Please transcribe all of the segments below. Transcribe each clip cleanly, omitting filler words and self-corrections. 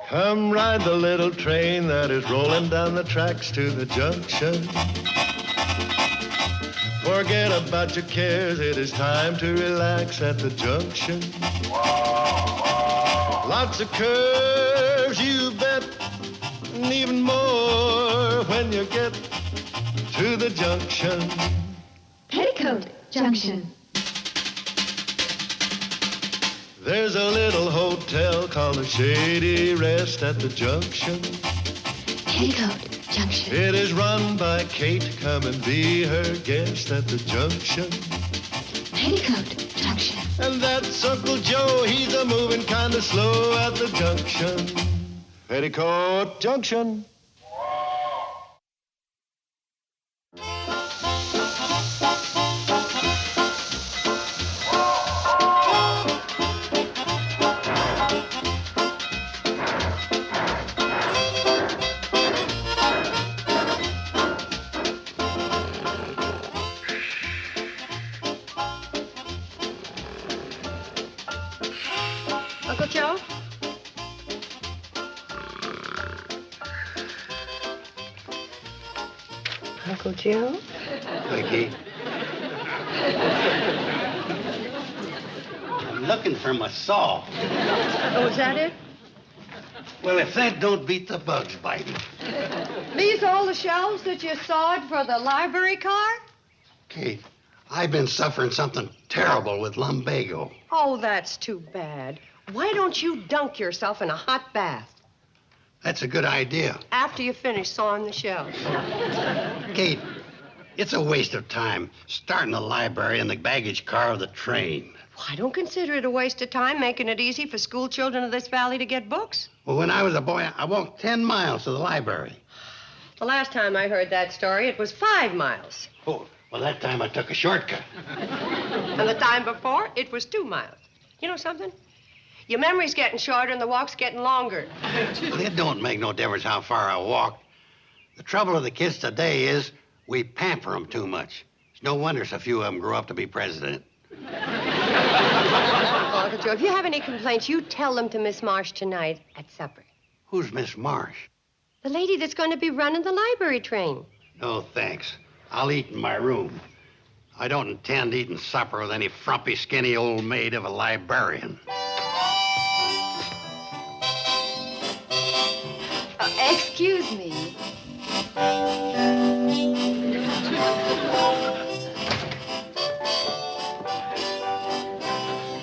Come ride the little train that is rolling down the tracks to the junction. Forget about your cares, it is time to relax at the junction. Lots of curves, you bet, and even more when you get to the junction. Petticoat Junction. There's a little hotel called the Shady Rest at the junction. Petticoat Junction. It is run by Kate. Come and be her guest at the junction. Petticoat Junction. And that's Uncle Joe. He's a moving kind of slow at the junction. Petticoat Junction. Uncle Joe? Uncle Joe? Mikey. I'm looking for my saw. Oh, is that it? Well, if that don't beat the bugs biting. These all the shelves that you sawed for the library car? Kate, I've been suffering something terrible with lumbago. Oh, that's too bad. Why don't you dunk yourself in a hot bath That's a good idea. after you finish sawing the shelves? Kate, it's a waste of time starting the library in the baggage car of the train. Well, I don't consider it a waste of time making it easy for school children of this valley to get books. Well, when I was a boy, I walked 10 miles to the library. The last time I heard that story, it was 5 miles. Oh, well, that time I took a shortcut. And the time before, it was 2 miles. You know something? Your memory's getting shorter and the walk's getting longer. Well, it don't make no difference how far I walk. The trouble with the kids today is we pamper them too much. It's no wonder so few of them grow up to be president. Oh, Uncle Joe, if you have any complaints, you tell them to Miss Marsh tonight at supper. Who's Miss Marsh? The lady that's going to be running the library train. No, thanks. I'll eat in my room. I don't intend eating supper with any frumpy, skinny old maid of a librarian. Excuse me.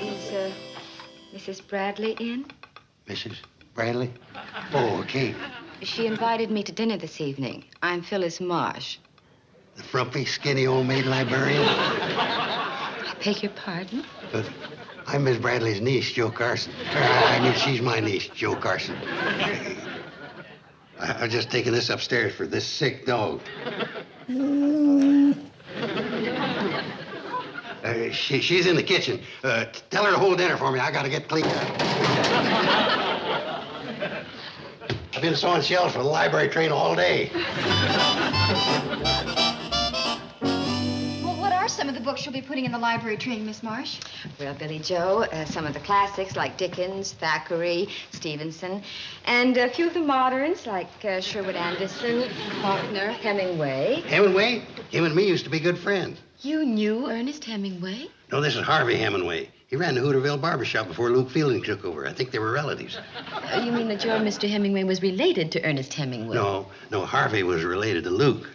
Is Mrs. Bradley in? Mrs. Bradley? Oh, Kate. She invited me to dinner this evening. I'm Phyllis Marsh. The frumpy, skinny old maid librarian? I beg your pardon? I'm Miss Bradley's niece, Joe Carson. I mean, she's my niece, Joe Carson. I was just taking this upstairs for this sick dog. She's in the kitchen. Tell her to hold dinner for me. I gotta get clean. I've been sawing shelves for the library train all day. Well, what are some of the books you'll be putting in the library train, Miss Marsh? Well, Billy Joe, some of the classics like Dickens, Thackeray, Stevenson, and a few of the moderns like Sherwood Anderson, Faulkner, Hemingway. Hemingway? Him and me used to be good friends. You knew Ernest Hemingway? No, this is Harvey Hemingway. He ran the Hooterville barbershop before Luke Fielding took over. I think they were relatives. You mean that your Mr. Hemingway was related to Ernest Hemingway? No, Harvey was related to Luke.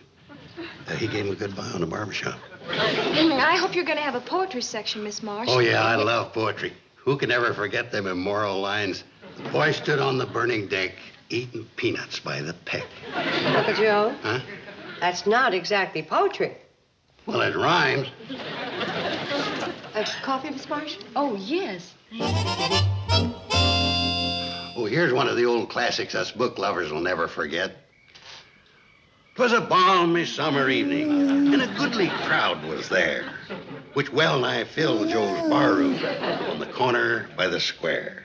He gave him a good buy on the barbershop. I hope you're going to have a poetry section, Miss Marsh. Oh, yeah, I love poetry. Who can ever forget them immoral lines? The boy stood on the burning deck, eating peanuts by the peck. Uncle Joe? Huh? That's not exactly poetry. Well, it rhymes. Coffee, Miss Marsh? Oh, yes. Oh, here's one of the old classics us book lovers will never forget. 'Twas a balmy summer evening, and a goodly crowd was there, which well nigh filled Joe's barroom on the corner by the square.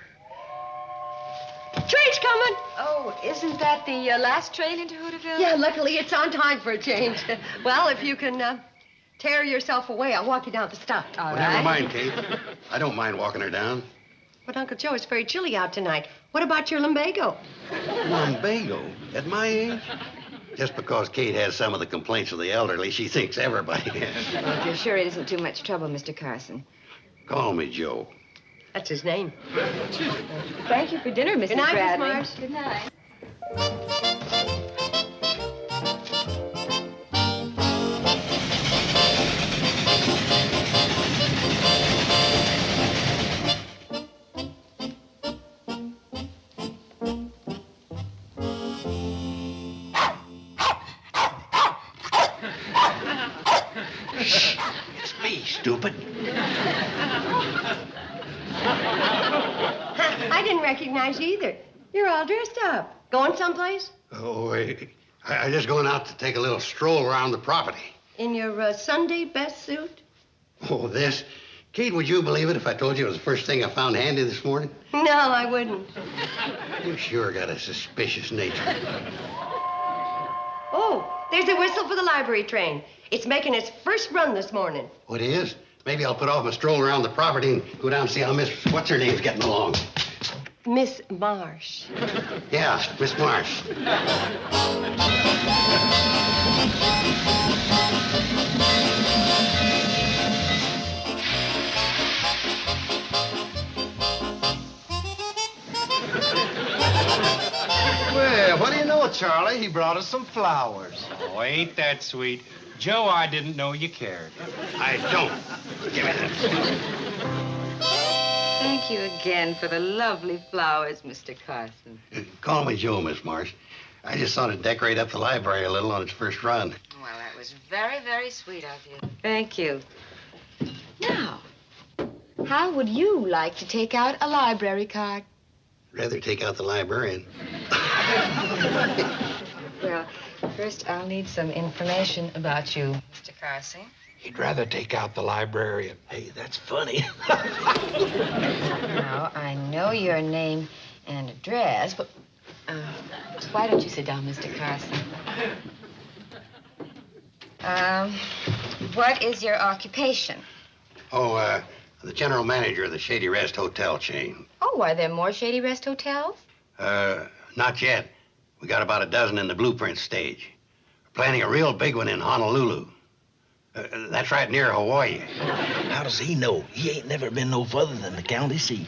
Train's coming. Oh, isn't that the last train into Hooterville? Yeah, luckily it's on time for a change. Well, if you can tear yourself away, I'll walk you down the stop. All Well, never right. mind, Kate. I don't mind walking her down. But, Uncle Joe, it's very chilly out tonight. What about your lumbago? Lumbago? At my age? Just because Kate has some of the complaints of the elderly, she thinks everybody has. Well, if you're sure it isn't too much trouble, Mr. Carson. Call me Joe. That's his name. Thank you for dinner, Mrs. Good night, Miss Bradley. Marsh. Good night. It's me, stupid. I didn't recognize you either. You're all dressed up. Going someplace? Oh, I just going out to take a little stroll around the property. In your Sunday best suit? Oh, this? Kate, would you believe it if I told you it was the first thing I found handy this morning? No, I wouldn't. You sure got a suspicious nature. Oh, there's a whistle for the library train. It's making its first run this morning. What is? Maybe I'll put off my stroll around the property and go down and see how Miss What's-Her-Name's getting along. Miss Marsh. Yeah, Miss Marsh. Well, what do you know, Charlie? He brought us some flowers. Oh, ain't that sweet. Joe, I didn't know you cared. I don't. Give me that. Thank you again for the lovely flowers, Mr. Carson. Call me Joe, Miss Marsh. I just thought it'd decorate up the library a little on its first run. Well, that was very, very sweet of you. Thank you. Now, how would you like to take out a library card? Rather take out the librarian. Well, first I'll need some information about you, Mr. Carson. He'd rather take out the librarian. Hey, that's funny. Now, I know your name and address, but why don't you sit down, Mr. Carson? What is your occupation? Oh, the general manager of the Shady Rest Hotel chain. Oh, are there more Shady Rest hotels? Not yet. We got about a dozen in the blueprint stage. We're planning a real big one in Honolulu. That's right near Hawaii. How does he know? He ain't never been no further than the county seat.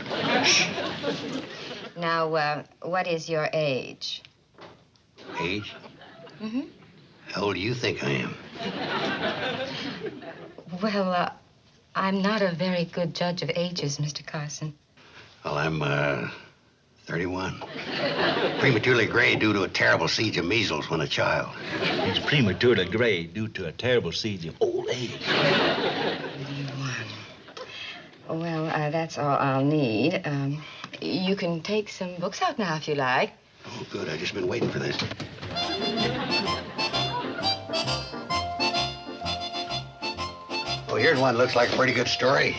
Now, what is your age? Age? Mm-hmm. How old do you think I am? Well, I'm not a very good judge of ages, Mr. Carson. Well, I'm, 31. Prematurely gray due to a terrible siege of measles when a child. He's prematurely gray due to a terrible siege of old age. 31. Well, that's all I'll need. You can take some books out now if you like. Oh, good. I've just been waiting for this. Oh, here's one that looks like a pretty good story.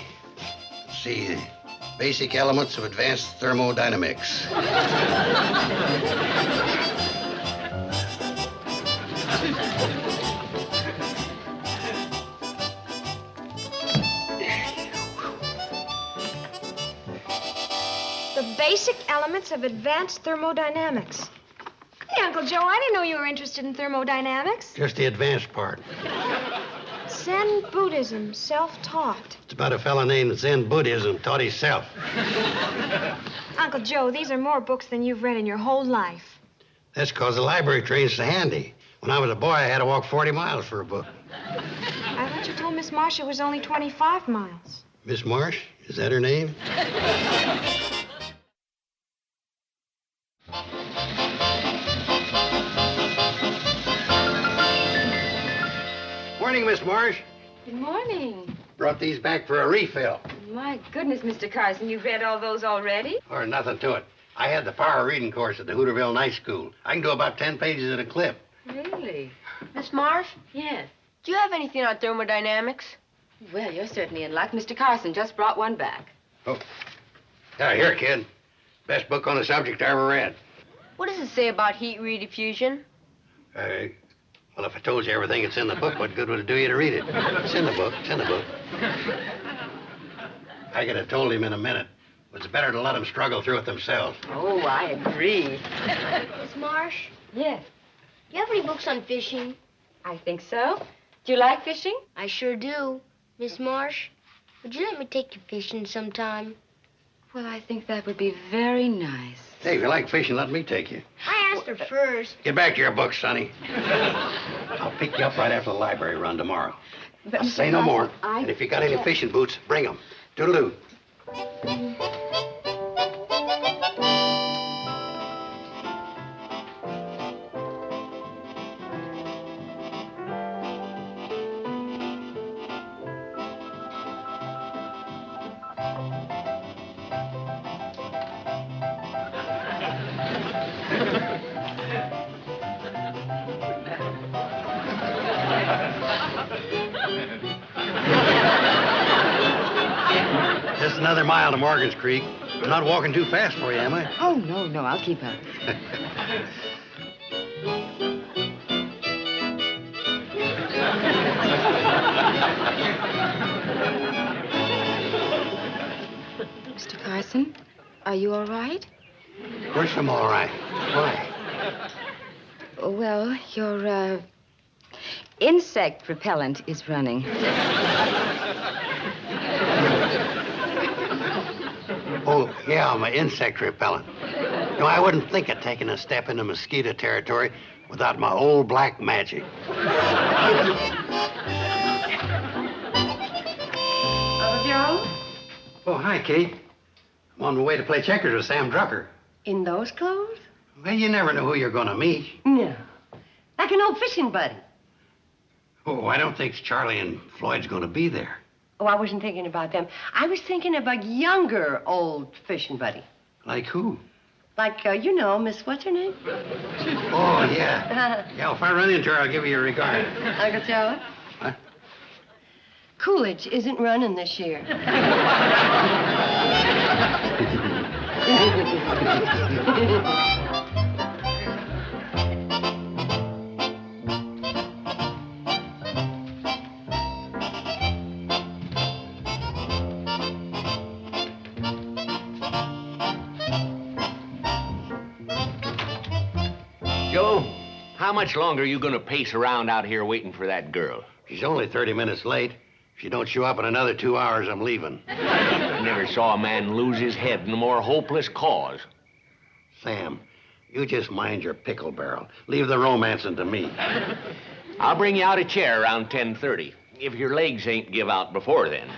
Let's see. Basic elements of advanced thermodynamics. The basic elements of advanced thermodynamics. Hey, Uncle Joe, I didn't know you were interested in thermodynamics. Just the advanced part. Zen Buddhism, self-taught. It's about a fella named Zen Buddhism taught himself. Uncle Joe, these are more books than you've read in your whole life. That's because the library train's so handy. When I was a boy, I had to walk 40 miles for a book. I thought you told Miss Marsh it was only 25 miles. Miss Marsh? Is that her name? Morning, Miss Marsh. Good morning. Brought these back for a refill. My goodness, Mr. Carson, you've read all those already? Or nothing to it. I had the power reading course at the Hooterville Night School. I can do about 10 pages at a clip. Really? Miss Marsh, Yes. do you have anything on thermodynamics? Well, you're certainly in luck. Mr. Carson just brought one back. Oh. Yeah, here, kid. Best book on the subject I ever read. What does it say about heat rediffusion? Well, if I told you everything that's in the book, what good would it do you to read it? It's in the book. It's in the book. I could have told him in a minute. It's better to let them struggle through it themselves. Oh, I agree. Miss Marsh, Yes, you have any books on fishing? I think so. Do you like fishing? I sure do. Miss Marsh, would you let me take you fishing sometime? Well, I think that would be very nice. Hey, if you like fishing, let me take you. I asked her first. Get back to your books, Sonny. I'll pick you up right after the library run tomorrow. But I'll Mr. say no more. Carson, And if you got any fishing boots, bring them. Toodaloo. Just another mile to Morgan's Creek. I'm not walking too fast for you, am I? Oh, no, I'll keep up. Mr. Carson, are you all right? Of course I'm all right. Why? Well, your, insect repellent is running. Oh, yeah, my insect repellent. No, I wouldn't think of taking a step into mosquito territory without my old black magic. Joe? Oh, hi, Kate. I'm on my way to play checkers with Sam Drucker. In those clothes? Well, you never know who you're going to meet. No. Like an old fishing buddy. Oh, I don't think Charlie and Floyd's going to be there. Oh, I wasn't thinking about them. I was thinking of a younger old fishing buddy. Like who? Like, you know, Miss what's her name? Oh, yeah. Yeah, if I run into her, I'll give you a regard. Uncle Joe? Huh? Coolidge isn't running this year. Joe, how much longer are you going to pace around out here waiting for that girl? She's only 30 minutes late. If she don't show up in another 2 hours, I'm leaving. I never saw a man lose his head in a more hopeless cause. Sam, you just mind your pickle barrel. Leave the romancing to me. I'll bring you out a chair around 10:30, if your legs ain't give out before then.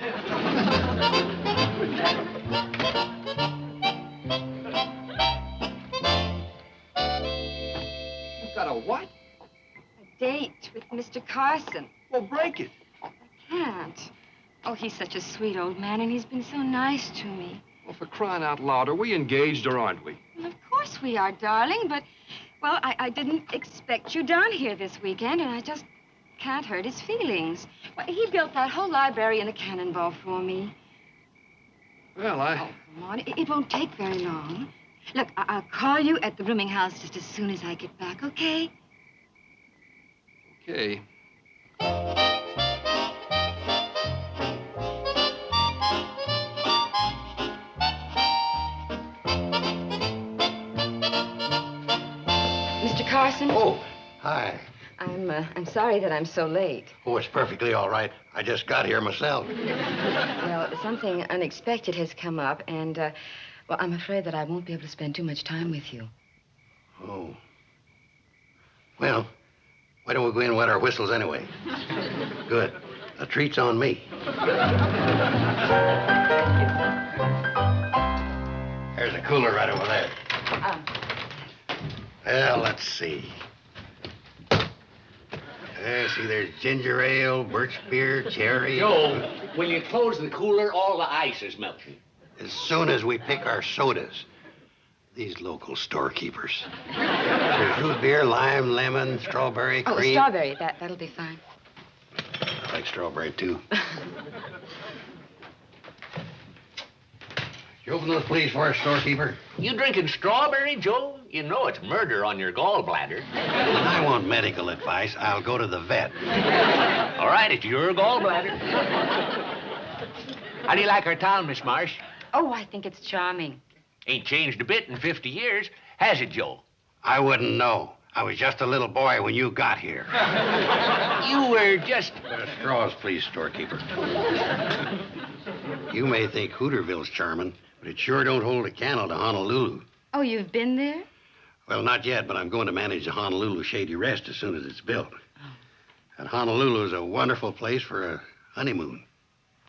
You've got a what? A date with Mr. Carson. Well, break it. Can't. Oh, he's such a sweet old man, and he's been so nice to me. Well, for crying out loud, are we engaged or aren't we? Well, of course we are, darling, but, well, I didn't expect you down here this weekend, and I just can't hurt his feelings. Well, he built that whole library in the Cannonball for me. Well, Oh, come on. It won't take very long. Look, I'll call you at the rooming house just as soon as I get back, okay? Okay. Mr. Carson? Oh, hi. I'm sorry that I'm so late. Oh, it's perfectly all right. I just got here myself. Well, something unexpected has come up, and, well, I'm afraid that I won't be able to spend too much time with you. Oh. Well, why don't we go in and wet our whistles anyway? Good. The treat's on me. There's a cooler right over there. Well, let's see. See, there's ginger ale, birch beer, cherry. Joe, when you close the cooler, all the ice is melting. As soon as we pick our sodas, these local storekeepers. There's root beer, lime, lemon, strawberry, Oh, cream. strawberry. That'll be fine. I like strawberry, too. You open those, please, for us, storekeeper? You drinking strawberry, Joe? You know it's murder on your gallbladder. When I want medical advice, I'll go to the vet. All right, it's your gallbladder. How do you like our town, Miss Marsh? Oh, I think it's charming. Ain't changed a bit in 50 years, has it, Joe? I wouldn't know. I was just a little boy when you got here. You were just... Straws, please, storekeeper. You may think Hooterville's charming, but it sure don't hold a candle to Honolulu. Oh, you've been there? Well, not yet, but I'm going to manage the Honolulu Shady Rest as soon as it's built. And Honolulu is a wonderful place for a honeymoon.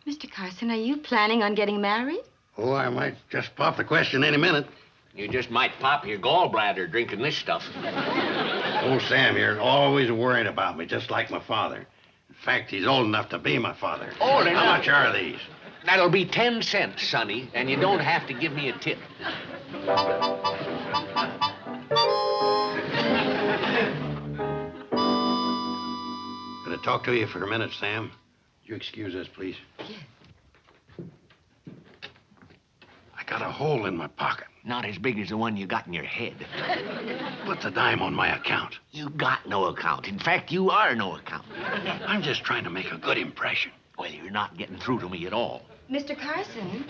Mr. Carson, are you planning on getting married? Oh, I might just pop the question any minute. You just might pop your gallbladder drinking this stuff. Old Sam here is always worried about me, just like my father. In fact, he's old enough to be my father. Old enough? How much are these? That'll be 10 cents, Sonny, and you don't have to give me a tip. Could I talk to you for a minute, Sam? You excuse us, please? Yes. I got a hole in my pocket. Not as big as the one you got in your head. What's a dime on my account? You got no account. In fact, you are no account. I'm just trying to make a good impression. Well, you're not getting through to me at all. Mr. Carson,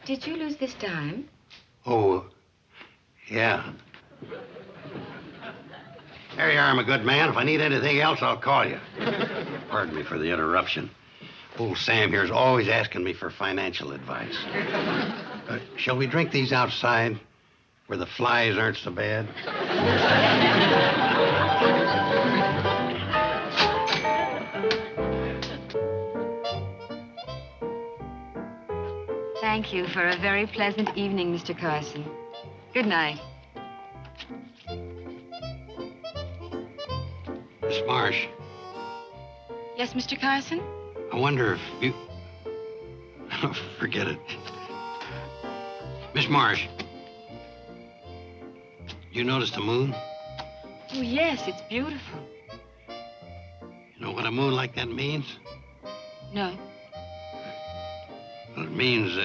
did you lose this dime? Oh, yeah. There you are, my good man. If I need anything else, I'll call you. Pardon me for the interruption. Old Sam here's always asking me for financial advice. Shall we drink these outside, where the flies aren't so bad? Thank you for a very pleasant evening, Mr. Carson. Good night. Miss Marsh, Yes, Mr. Carson? I wonder if you... Forget it. Miss Marsh, you notice the moon? Oh, yes, it's beautiful. You know what a moon like that means? No. Well, it means,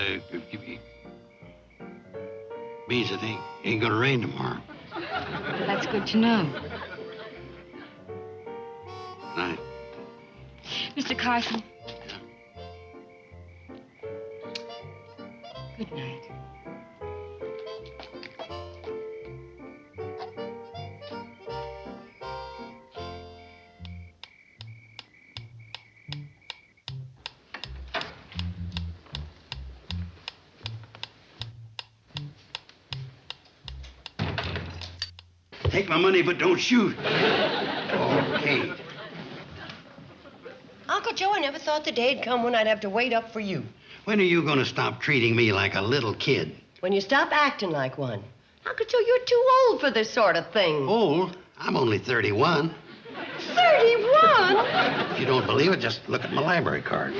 means it ain't gonna rain tomorrow. That's good to know. Night. Mr. Carson. Good night. Take my money, but don't shoot. Okay. Uncle Joe, I never thought the day'd come when I'd have to wait up for you. When are you going to stop treating me like a little kid? When you stop acting like one. Uncle Joe, you're too old for this sort of thing. Old? I'm only 31. 31? If you don't believe it, just look at my library card.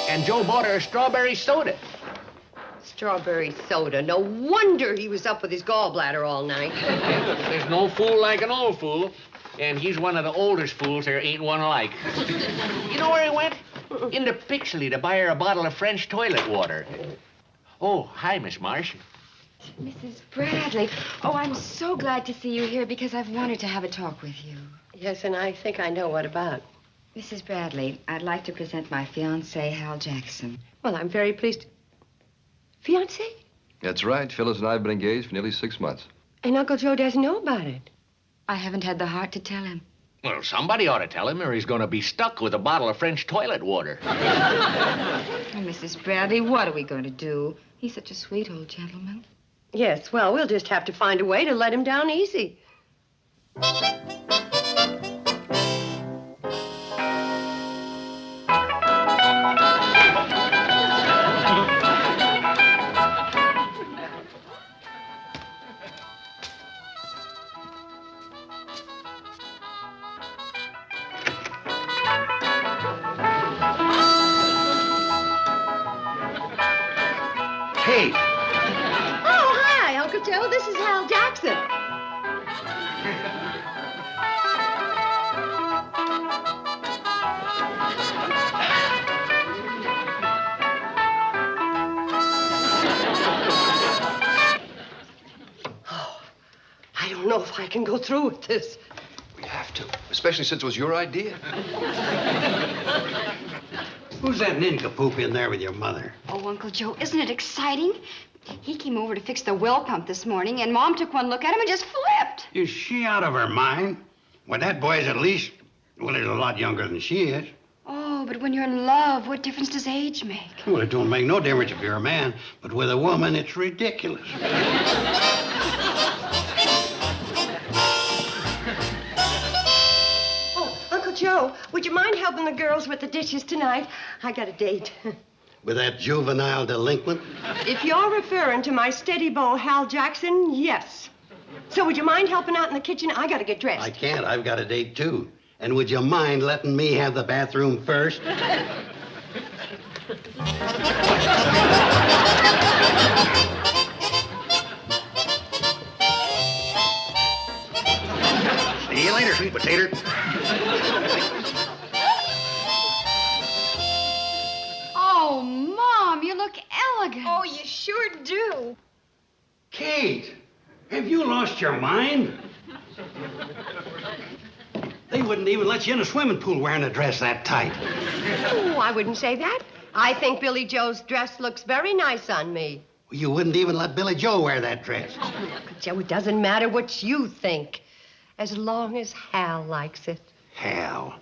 And Joe bought her a strawberry soda. Strawberry soda. No wonder he was up with his gallbladder all night. There's no fool like an old fool. And he's one of the oldest fools there ain't one alike. You know where he went? Into Pixley to buy her a bottle of French toilet water. Oh, hi, Miss Marsh. Mrs. Bradley. Oh, I'm so glad to see you here because I've wanted to have a talk with you. Yes, and I think I know what about. Mrs. Bradley, I'd like to present my fiancé, Hal Jackson. Well, I'm very pleased. Fiancé? That's right. Phyllis and I have been engaged for nearly 6 months. And Uncle Joe doesn't know about it. I haven't had the heart to tell him. Well, somebody ought to tell him or he's going to be stuck with a bottle of French toilet water. Oh, Mrs. Bradley, what are we going to do? He's such a sweet old gentleman. Yes, well, we'll just have to find a way to let him down easy. Kate! Oh, hi, Uncle Joe. This is Hal Jackson. Oh, I don't know if if I can go through with this. We have to, especially since it was your idea. Who's that nincompoop in there with your mother? Oh, Uncle Joe, isn't it exciting? He came over to fix the well pump this morning, and Mom took one look at him and just flipped. Is she out of her mind? Well, that boy's at least, well, he's a lot younger than she is. Oh, but when you're in love, what difference does age make? Well, it don't make no difference if you're a man, but with a woman, it's ridiculous. Oh, Uncle Joe, would you mind helping the girls with the dishes tonight? I got a date. With that juvenile delinquent? If you're referring to my steady beau, Hal Jackson, yes. So would you mind helping out in the kitchen? I gotta get dressed. I can't. I've got a date, too. And would you mind letting me have the bathroom first? See you later, sweet potato. Oh, Mom, you look elegant. Oh, you sure do. Kate, have you lost your mind? They wouldn't even let you in a swimming pool wearing a dress that tight. Oh, I wouldn't say that. I think Billy Joe's dress looks very nice on me. You wouldn't even let Billy Joe wear that dress. Uncle Joe, it doesn't matter what you think, as long as Hal likes it. Hal,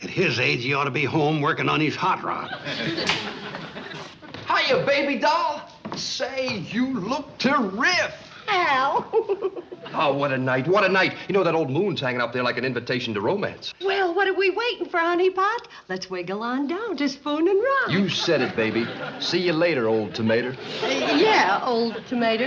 at his age, he ought to be home working on his hot rod. Hiya, baby doll. Say, you look terrific. Hal. Oh, what a night, what a night. You know, that old moon's hanging up there like an invitation to romance. Well, what are we waiting for, honey pot? Let's wiggle on down to Spoon and Rock. You said it, baby. See you later, old tomato. Yeah, old tomato.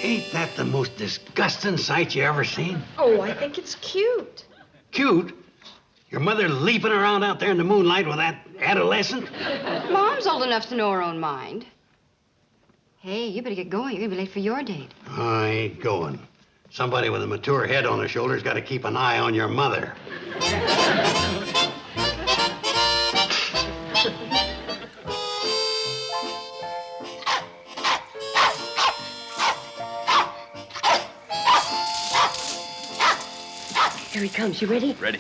Ain't that the most disgusting sight you ever seen? Oh, I think it's cute. Cute? Your mother leaping around out there in the moonlight with that adolescent? Mom's old enough to know her own mind. Hey, you better get going. You're gonna be late for your date. I ain't going. Somebody with a mature head on their shoulders got to keep an eye on your mother. Here he comes. You ready? Ready.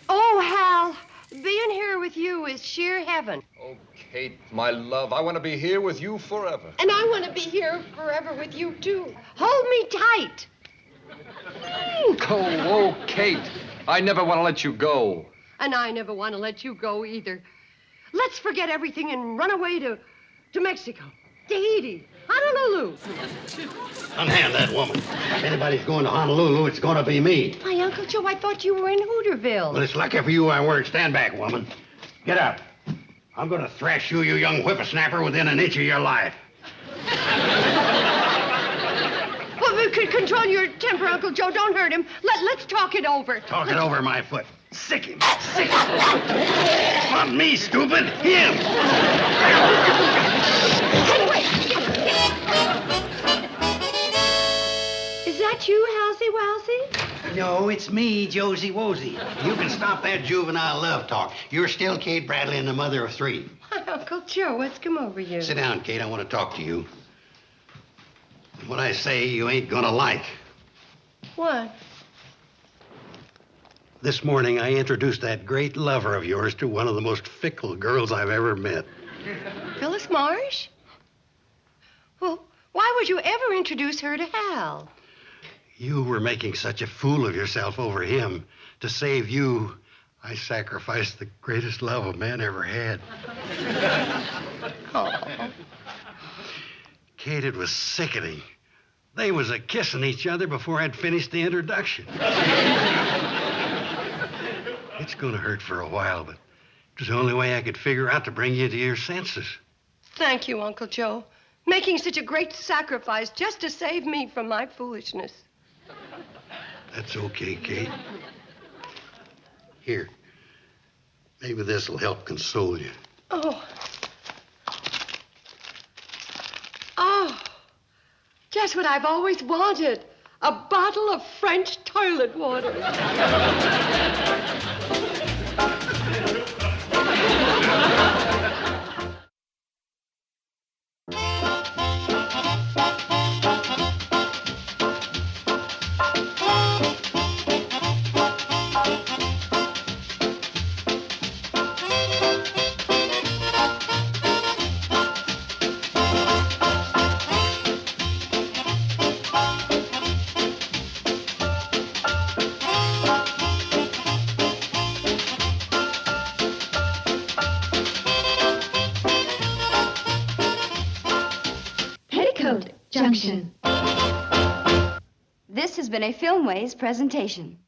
Oh, Hal, being here with you is sheer heaven. Oh, Kate, my love, I want to be here with you forever. And I want to be here forever with you, too. Hold me tight. Oh, Kate, I never want to let you go. And I never want to let you go either. Let's forget everything and run away to Mexico, Tahiti, Honolulu. Unhand that woman. If anybody's going to Honolulu, it's going to be me. Why, Uncle Joe, I thought you were in Hooterville. Well, it's lucky for you I weren't. Stand back, woman. Get up. I'm going to thrash you, you young whippersnapper, within an inch of your life. Well, control your temper, Uncle Joe. Don't hurt him. Let's talk it over. Talk it over my foot. Sick him. Sick him. Not me, stupid. Him. Is that you, Halsey Walsey? No, it's me, Josie Wosie. You can stop that juvenile love talk. You're still Kate Bradley and the mother of three. Why, Uncle Joe, what's come over you? Sit down, Kate. I want to talk to you. What I say you ain't gonna like. What? This morning, I introduced that great lover of yours to one of the most fickle girls I've ever met. Phyllis Marsh? Well, why would you ever introduce her to Hal? You were making such a fool of yourself over him. To save you, I sacrificed the greatest love a man ever had. Oh. Kate, it was sickening. They was a-kissing each other before I'd finished the introduction. It's gonna hurt for a while, but it was the only way I could figure out to bring you to your senses. Thank you, Uncle Joe. Making such a great sacrifice just to save me from my foolishness. That's okay, Kate. Here. Maybe this'll help console you. Oh. Oh. Just what I've always wanted. A bottle of French toilet water. Junction. This has been a Filmways presentation.